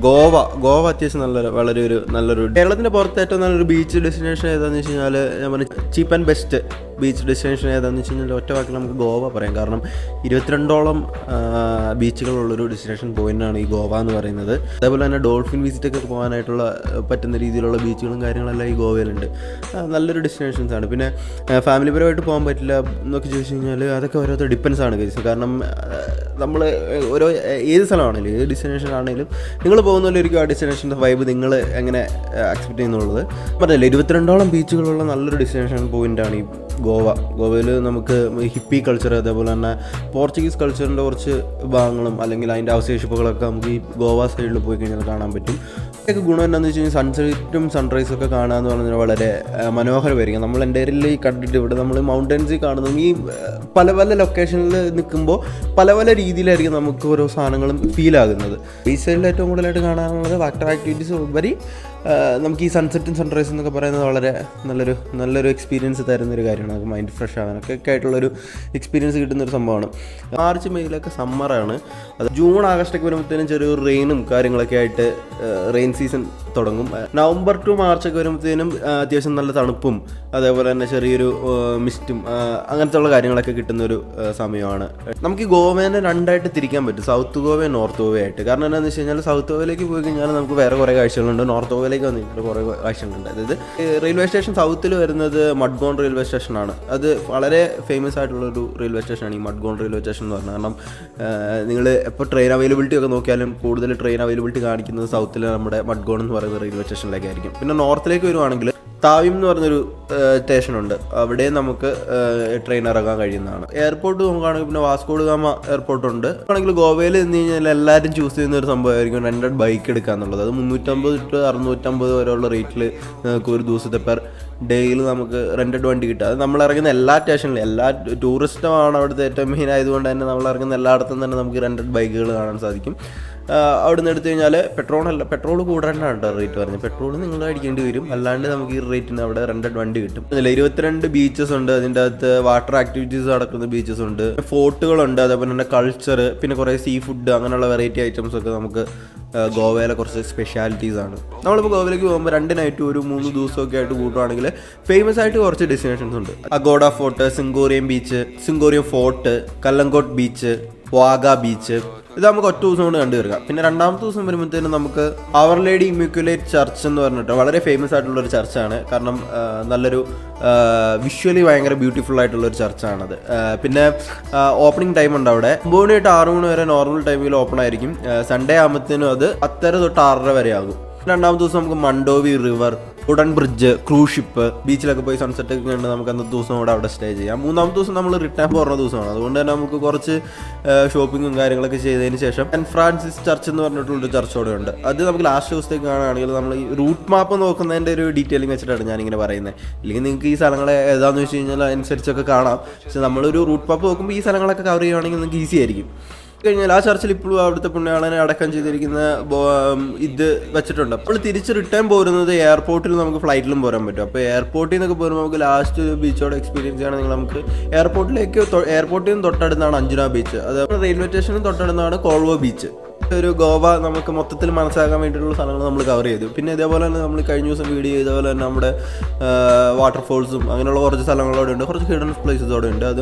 ഗോവ അത്യാവശ്യം നല്ലൊരു കേരളത്തിൻ്റെ പുറത്ത് ഏറ്റവും നല്ലൊരു ബീച്ച് ഡെസ്റ്റിനേഷൻ ഏതാണെന്ന് വെച്ച് കഴിഞ്ഞാൽ ഞാൻ പറഞ്ഞ ചീപ്പ് ആൻഡ് ബെസ്റ്റ് ബീച്ച് ഡെസ്റ്റിനേഷൻ ഏതാണെന്ന് വെച്ച് കഴിഞ്ഞാൽ ഒറ്റ വാക്കിൽ നമുക്ക് ഗോവ പറയാം. കാരണം 22ഓളം ബീച്ചുകളുള്ളൊരു ഡെസ്റ്റിനേഷൻ പോയിൻ്റാണ് ഈ ഗോവ എന്ന് പറയുന്നത്. അതേപോലെ തന്നെ ഡോൾഫിൻ വിസിറ്റൊക്കെ പോകാനായിട്ടുള്ള പറ്റുന്ന രീതിയിലുള്ള ബീച്ചുകളും കാര്യങ്ങളെല്ലാം ഈ ഗോവയിലുണ്ട്. നല്ലൊരു ഡെസ്റ്റിനേഷൻസാണ്. പിന്നെ ഫാമിലി പരമായിട്ട് പോകാൻ പറ്റില്ല എന്നൊക്കെ ചോദിച്ചു കഴിഞ്ഞാൽ അതൊക്കെ ഓരോരുത്തർ ഡിപ്പെൻസാണ് കേസ്. കാരണം നമ്മൾ ഏത് സ്ഥലമാണെങ്കിലും ഏത് ഡെസ്റ്റിനേഷൻ ആണെങ്കിലും നിങ്ങൾ പോകുന്നതിലൊരിക്കും ആ ഡെസ്റ്റിനേഷൻ്റെ വൈബ് നിങ്ങൾ എങ്ങനെ അക്സെപ്റ്റ് ചെയ്യുന്നുള്ളത് പറഞ്ഞില്ല. 22ഓളം ബീച്ചുകളുള്ള നല്ലൊരു ഡെസ്റ്റിനേഷൻ പോയിൻ്റാണ് ഈ ഗോവയിൽ. നമുക്ക് ഹിപ്പി കൾച്ചർ അതേപോലെ തന്നെ പോർച്ചുഗീസ് കൾച്ചറിൻ്റെ കുറച്ച് ഭാഗങ്ങളും അല്ലെങ്കിൽ അതിൻ്റെ അവശേഷിപ്പുകളൊക്കെ നമുക്ക് ഈ ഗോവ സൈഡിൽ പോയി കഴിഞ്ഞാൽ കാണാൻ പറ്റും. ഒക്കെ ഗുണം എന്താണെന്ന് വെച്ച് കഴിഞ്ഞാൽ സൺസെറ്റും സൺറൈസും ഒക്കെ കാണുക എന്ന് പറഞ്ഞാൽ വളരെ മനോഹരമായിരിക്കും. നമ്മൾ എൻ്റെ ഈ കണ്ടിട്ട് ഇവിടെ നമ്മൾ മൗണ്ടൻസിൽ കാണുന്നത് ഈ പല ലൊക്കേഷനിൽ നിൽക്കുമ്പോൾ പല രീതിയിലായിരിക്കും നമുക്ക് ഓരോ സാധനങ്ങളും ഫീൽ ആകുന്നത്. ഈ സൈഡിൽ ഏറ്റവും കൂടുതലായിട്ട് കാണാനുള്ളത് വാട്ടർ ആക്ടിവിറ്റീസ് ഉപരി നമുക്ക് ഈ സൺസെറ്റും സൺറൈസും എന്നൊക്കെ പറയുന്നത് വളരെ നല്ലൊരു എക്സ്പീരിയൻസ് തരുന്നൊരു കാര്യമാണ്. നമുക്ക് മൈൻഡ് ഫ്രഷ് ആകാനൊക്കെ ആയിട്ടുള്ളൊരു എക്സ്പീരിയൻസ് കിട്ടുന്നൊരു സംഭവമാണ്. മാർച്ച് മെയ്യിലൊക്കെ സമ്മറാണ്. അത് ജൂൺ ആഗസ്റ്റൊക്കെ വരുമ്പോഴത്തേനും ചെറിയൊരു റെയിനും കാര്യങ്ങളൊക്കെ ആയിട്ട് റെയിൻ സീസൺ തുടങ്ങും. നവംബർ ടു മാർച്ചൊക്കെ വരുമ്പോഴത്തേനും അത്യാവശ്യം നല്ല തണുപ്പും അതേപോലെ തന്നെ ചെറിയൊരു മിസ്റ്റും അങ്ങനത്തെ ഉള്ള കാര്യങ്ങളൊക്കെ കിട്ടുന്നൊരു സമയമാണ്. നമുക്ക് ഈ ഗോവേനെ രണ്ടായിട്ട് തിരിക്കാൻ പറ്റും, സൗത്ത് ഗോവയും നോർത്ത് ഗോവയായിട്ട്. കാരണം എന്താണെന്ന് വെച്ച് കഴിഞ്ഞാൽ സൗത്ത് ഗോവയിലേക്ക് പോയി കഴിഞ്ഞാൽ നമുക്ക് വേറെ കുറേ കാഴ്ചകളുണ്ട്, നോർത്ത് ഗോവയിലേക്ക് വന്നിട്ട് കുറേ കാഴ്ചകളുണ്ട്. അതായത് റെയിൽവേ സ്റ്റേഷൻ സൗത്തിൽ വരുന്നത് മഡ്ഗോൺ റെയിൽവേ സ്റ്റേഷനാണ്. അത് വളരെ ഫേമസ് ആയിട്ടുള്ളൊരു റെയിൽവേ സ്റ്റേഷനാണ് ഈ മഡ്ഗോൺ റെയിൽവേ സ്റ്റേഷൻ എന്ന് പറഞ്ഞാൽ. കാരണം നിങ്ങൾ എപ്പോൾ ട്രെയിൻ അവൈലബിലിറ്റി ഒക്കെ നോക്കിയാലും കൂടുതൽ ട്രെയിൻ അവൈലബിലിറ്റി കാണിക്കുന്നത് സൗത്തിൽ നമ്മുടെ മഡ്ഗോൺ എന്ന് പറയുന്ന റെയിൽവേ സ്റ്റേഷനിലേക്കായിരിക്കും. പിന്നെ നോർത്തിലേക്ക് വരുവാണെങ്കിൽ താവിം എന്ന് പറഞ്ഞൊരു സ്റ്റേഷനുണ്ട്, അവിടെ നമുക്ക് ട്രെയിൻ ഇറങ്ങാൻ കഴിയുന്നതാണ്. എയർപോർട്ട് നോക്കുകയാണെങ്കിൽ പിന്നെ വാസ്കോ ഡ ഗാമ എയർപോർട്ടുണ്ട്. ആണെങ്കിൽ ഗോവയിൽ നിന്ന് കഴിഞ്ഞാൽ എല്ലാവരും ചൂസ് ചെയ്യുന്ന ഒരു സംഭവമായിരിക്കും റെൻറ്റഡ് ബൈക്ക് എടുക്കുക എന്നുള്ളത്. അത് 350 to 650 വരെയുള്ള റേറ്റിൽ നമുക്ക് ഒരു ദിവസത്തെ പെർ ഡേയിൽ നമുക്ക് റെൻറ്റഡ് വണ്ടി കിട്ടുക. അത് നമ്മൾ ഇറങ്ങുന്ന എല്ലാ സ്റ്റേഷനിലും എല്ലാ ടൂറിസ്റ്റമാണ് അവിടുത്തെ ഏറ്റവും മെയിൻ ആയതുകൊണ്ട് തന്നെ നമ്മൾ ഇറങ്ങുന്ന എല്ലായിടത്തും തന്നെ നമുക്ക് റെൻറ്റഡ് ബൈക്കുകൾ കാണാൻ സാധിക്കും. അവിടെ നിന്ന് എടുത്തു കഴിഞ്ഞാൽ പെട്രോൾ കൂടാണ്ടാണ് റേറ്റ് പറഞ്ഞത്. പെട്രോൾ നിങ്ങൾ അടിക്കേണ്ടി വരും, അല്ലാണ്ട് നമുക്ക് ഈ റേറ്റിന് അവിടെ റെൻറ്റഡ് വണ്ടി കിട്ടും. അതിൽ 22 ബീച്ചസ് ഉണ്ട്. അതിൻ്റെ അകത്ത് വാട്ടർ ആക്ടിവിറ്റീസ് നടക്കുന്ന ബീച്ചസ് ഉണ്ട്, ഫോർട്ടുകളുണ്ട്, അതേപോലെ തന്നെ കൾച്ചർ, പിന്നെ കുറേ സീ ഫുഡ് അങ്ങനെയുള്ള വെറൈറ്റി ഐറ്റംസ് ഒക്കെ നമുക്ക് ഗോവയിലെ കുറച്ച് സ്പെഷ്യാലിറ്റീസ് ആണ്. നമ്മളിപ്പോൾ ഗോവയിലേക്ക് പോകുമ്പോൾ 2 നൈറ്റും ഒരു 3 ദിവസമൊക്കെ ആയിട്ട് കൂട്ടുവാണെങ്കിൽ ഫേമസ് ആയിട്ട് കുറച്ച് ഡെസ്റ്റിനേഷൻസ് ഉണ്ട്. Aguada fort, Sinquerim beach, Sinquerim fort, Calangute beach, Baga beach, ഇത് നമുക്ക് ഒറ്റ ദിവസം കൊണ്ട് കണ്ടു തീർക്കാം. പിന്നെ രണ്ടാമത്തെ ദിവസം വരുമ്പോഴത്തേനും നമുക്ക് അവർ ലേഡി ഇമ്മിക്കുലേറ്റ് ചർച്ച് എന്ന് പറഞ്ഞിട്ട് വളരെ ഫേമസ് ആയിട്ടുള്ളൊരു ചർച്ചാണ്. കാരണം നല്ലൊരു വിഷ്വലി ഭയങ്കര ബ്യൂട്ടിഫുൾ ആയിട്ടുള്ളൊരു ചർച്ചാണത്. പിന്നെ ഓപ്പണിംഗ് ടൈം ഉണ്ട് അവിടെ 9 മണി തൊട്ട് 6 മണി വരെ നോർമൽ ടൈമിൽ ഓപ്പൺ ആയിരിക്കും. സൺഡേ ആകുമ്പോഴത്തേനും അത് 10:30 തൊട്ട് 6:30 വരെ ആകും. രണ്ടാമത്തെ ദിവസം നമുക്ക് മണ്ടോവി റിവർ, ഉടൻ ബ്രിഡ്ജ്, ക്രൂസ് ഷിപ്പ്, ബീച്ചിലൊക്കെ പോയി സൺസെറ്റ് ഒക്കെ കണ്ട് നമുക്ക് അന്നത്തെ ദിവസം കൂടെ അവിടെ സ്റ്റേ ചെയ്യാം. മൂന്നാമത്തെ ദിവസം നമ്മൾ റിട്ടേൺ പോകുന്ന ദിവസമാണ്. അതുകൊണ്ട് തന്നെ നമുക്ക് കുറച്ച് ഷോപ്പിങ്ങും കാര്യങ്ങളൊക്കെ ചെയ്തതിന് ശേഷം സെൻറ്റ് ഫ്രാൻസിസ് ചർച്ച് എന്ന് പറഞ്ഞിട്ടുള്ളൊരു ചർച്ച് കൂടെ ഉണ്ട്. അത് നമുക്ക് ലാസ്റ്റ് ദിവസത്തേക്ക് കാണുകയാണെങ്കിൽ നമ്മൾ ഈ റൂട്ട് മാപ്പ് നോക്കുന്നതിൻ്റെ ഒരു ഡീറ്റെയിലിംഗ് വെച്ചിട്ടാണ് ഞാനിങ്ങനെ പറയുന്നത്. ഇല്ലെങ്കിൽ നിങ്ങൾക്ക് ഈ സ്ഥലങ്ങളെ ഏതാണെന്ന് വെച്ച് കഴിഞ്ഞാൽ അനുസരിച്ചൊക്കെ കാണാം. പക്ഷെ നമ്മളൊരു റൂട്ട് മാപ്പ് നോക്കുമ്പോൾ ഈ സ്ഥലങ്ങളൊക്കെ കവർ ചെയ്യുകയാണെങ്കിൽ നിങ്ങൾക്ക് ഈസി ആയിരിക്കും. കഴിഞ്ഞാൽ ആ ചർച്ചിൽ ഇപ്പോഴും അവിടുത്തെ പുണ്യാളനെ അടക്കം ചെയ്തിരിക്കുന്ന ഇത് വെച്ചിട്ടുണ്ട്. അപ്പോൾ തിരിച്ച് റിട്ടേൺ പോരുന്നത് എയർപോർട്ടിൽ നമുക്ക് ഫ്ലൈറ്റിലും പോരാൻ പറ്റും. അപ്പോൾ എയർപോർട്ടിൽ നിന്നൊക്കെ പോരുമ്പോൾ നമുക്ക് ലാസ്റ്റ് ബീച്ചോടെ എക്സ്പീരിയൻസ് ചെയ്യണമെങ്കിൽ നമുക്ക് എയർപോർട്ടിൽ നിന്ന് തൊട്ടടുത്താണ് അഞ്ജന ബീച്ച്, അതേപോലെ റെയിൽവേ സ്റ്റേഷനും തൊട്ടടുത്താണ് കോൾവോ ബീച്ച്. ഒരു ഗോവ നമുക്ക് മൊത്തത്തിൽ മനസ്സിലാക്കാൻ വേണ്ടിയിട്ടുള്ള സ്ഥലങ്ങൾ നമ്മൾ കവർ ചെയ്തു. പിന്നെ ഇതേപോലെ തന്നെ നമ്മൾ കഴിഞ്ഞ ദിവസം വീഡിയോ ചെയ്തപോലെ തന്നെ നമ്മുടെ വാട്ടർഫോൾസും അങ്ങനെയുള്ള കുറച്ച് സ്ഥലങ്ങളോടെ ഉണ്ട്, കുറച്ച് ഹിഡൻ പ്ലേസസ് അവിടെ ഉണ്ട്. അത്